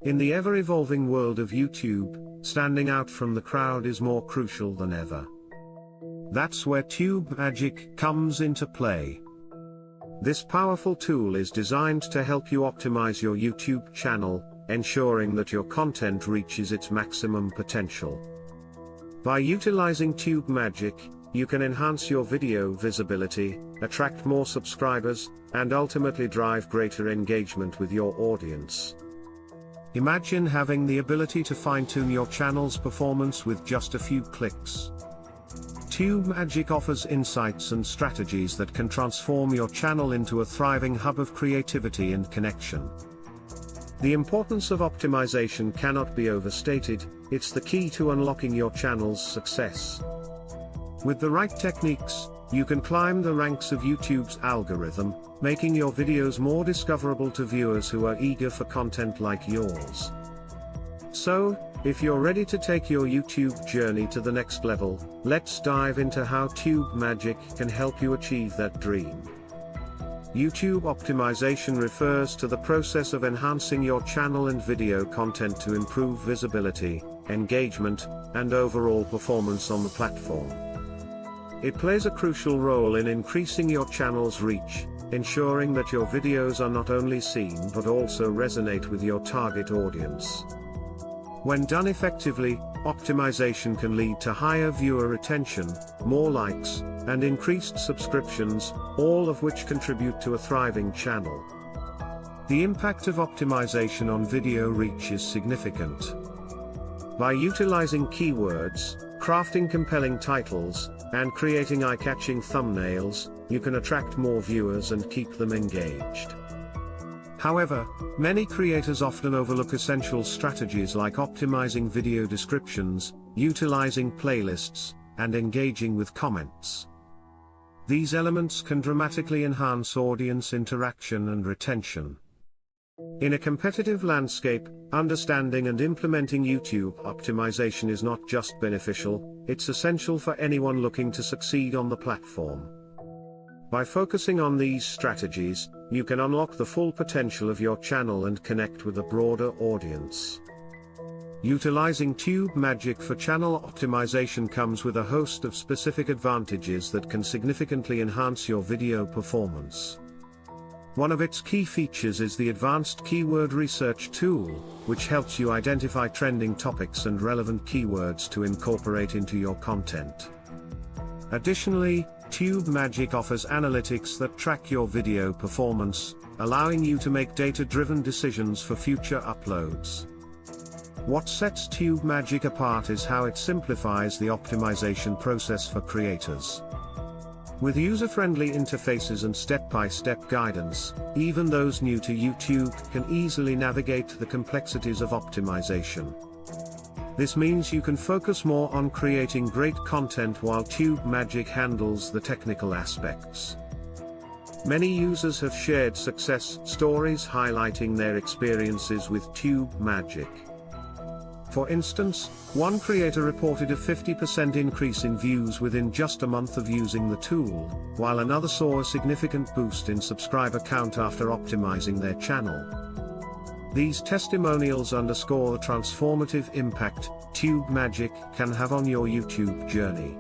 In the ever-evolving world of YouTube, standing out from the crowd is more crucial than ever. That's where Tube Magic comes into play. This powerful tool is designed to help you optimize your YouTube channel, ensuring that your content reaches its maximum potential. By utilizing Tube Magic, you can enhance your video visibility, attract more subscribers, and ultimately drive greater engagement with your audience. Imagine having the ability to fine-tune your channel's performance with just a few clicks. Tube Magic offers insights and strategies that can transform your channel into a thriving hub of creativity and connection. The importance of optimization cannot be overstated. It's the key to unlocking your channel's success. With the right techniques, you can climb the ranks of YouTube's algorithm, making your videos more discoverable to viewers who are eager for content like yours. So, if you're ready to take your YouTube journey to the next level, let's dive into how Tube Magic can help you achieve that dream. YouTube optimization refers to the process of enhancing your channel and video content to improve visibility, engagement, and overall performance on the platform. It plays a crucial role in increasing your channel's reach, ensuring that your videos are not only seen but also resonate with your target audience. When done effectively, optimization can lead to higher viewer retention, more likes, and increased subscriptions, all of which contribute to a thriving channel. The impact of optimization on video reach is significant. By utilizing keywords, crafting compelling titles, and creating eye-catching thumbnails, you can attract more viewers and keep them engaged. However, many creators often overlook essential strategies like optimizing video descriptions, utilizing playlists, and engaging with comments. These elements can dramatically enhance audience interaction and retention. In a competitive landscape, understanding and implementing YouTube optimization is not just beneficial, it's essential for anyone looking to succeed on the platform. By focusing on these strategies, you can unlock the full potential of your channel and connect with a broader audience. Utilizing Tube Magic for channel optimization comes with a host of specific advantages that can significantly enhance your video performance. One of its key features is the advanced keyword research tool, which helps you identify trending topics and relevant keywords to incorporate into your content. Additionally, Tube Magic offers analytics that track your video performance, allowing you to make data-driven decisions for future uploads. What sets Tube Magic apart is how it simplifies the optimization process for creators. With user-friendly interfaces and step-by-step guidance, even those new to YouTube can easily navigate the complexities of optimization. This means you can focus more on creating great content while Tube Magic handles the technical aspects. Many users have shared success stories highlighting their experiences with Tube Magic. For instance, one creator reported a 50% increase in views within just a month of using the tool, while another saw a significant boost in subscriber count after optimizing their channel. These testimonials underscore the transformative impact Tube Magic can have on your YouTube journey.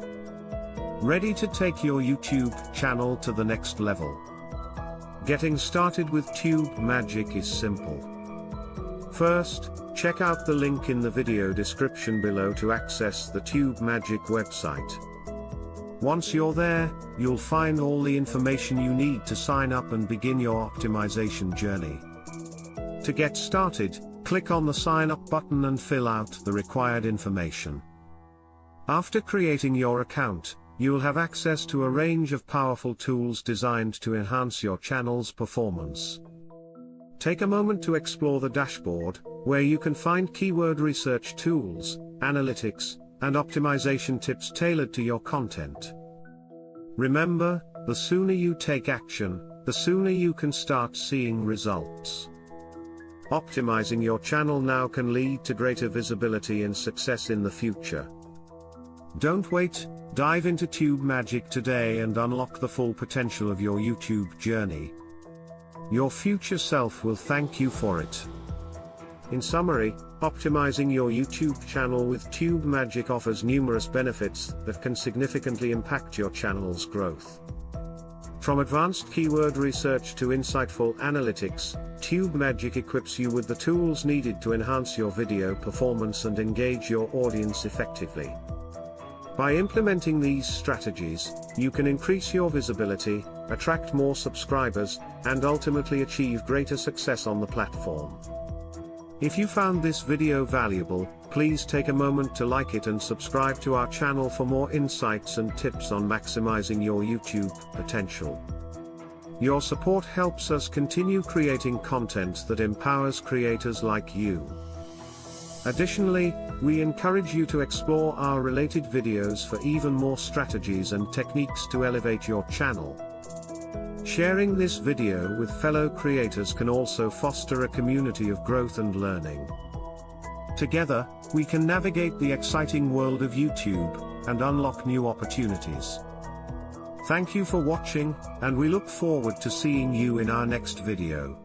Ready to take your YouTube channel to the next level? Getting started with Tube Magic is simple. First, check out the link in the video description below to access the Tube Magic website. Once you're there, you'll find all the information you need to sign up and begin your optimization journey. To get started, click on the Sign Up button and fill out the required information. After creating your account, you'll have access to a range of powerful tools designed to enhance your channel's performance. Take a moment to explore the dashboard, where you can find keyword research tools, analytics, and optimization tips tailored to your content. Remember, the sooner you take action, the sooner you can start seeing results. Optimizing your channel now can lead to greater visibility and success in the future. Don't wait, dive into Tube Magic today and unlock the full potential of your YouTube journey. Your future self will thank you for it. In summary, optimizing your YouTube channel with Tube Magic offers numerous benefits that can significantly impact your channel's growth. From advanced keyword research to insightful analytics, Tube Magic equips you with the tools needed to enhance your video performance and engage your audience effectively. By implementing these strategies, you can increase your visibility, attract more subscribers, and ultimately achieve greater success on the platform. If you found this video valuable, please take a moment to like it and subscribe to our channel for more insights and tips on maximizing your YouTube potential. Your support helps us continue creating content that empowers creators like you. Additionally, we encourage you to explore our related videos for even more strategies and techniques to elevate your channel. Sharing this video with fellow creators can also foster a community of growth and learning. Together, we can navigate the exciting world of YouTube and unlock new opportunities. Thank you for watching, and we look forward to seeing you in our next video.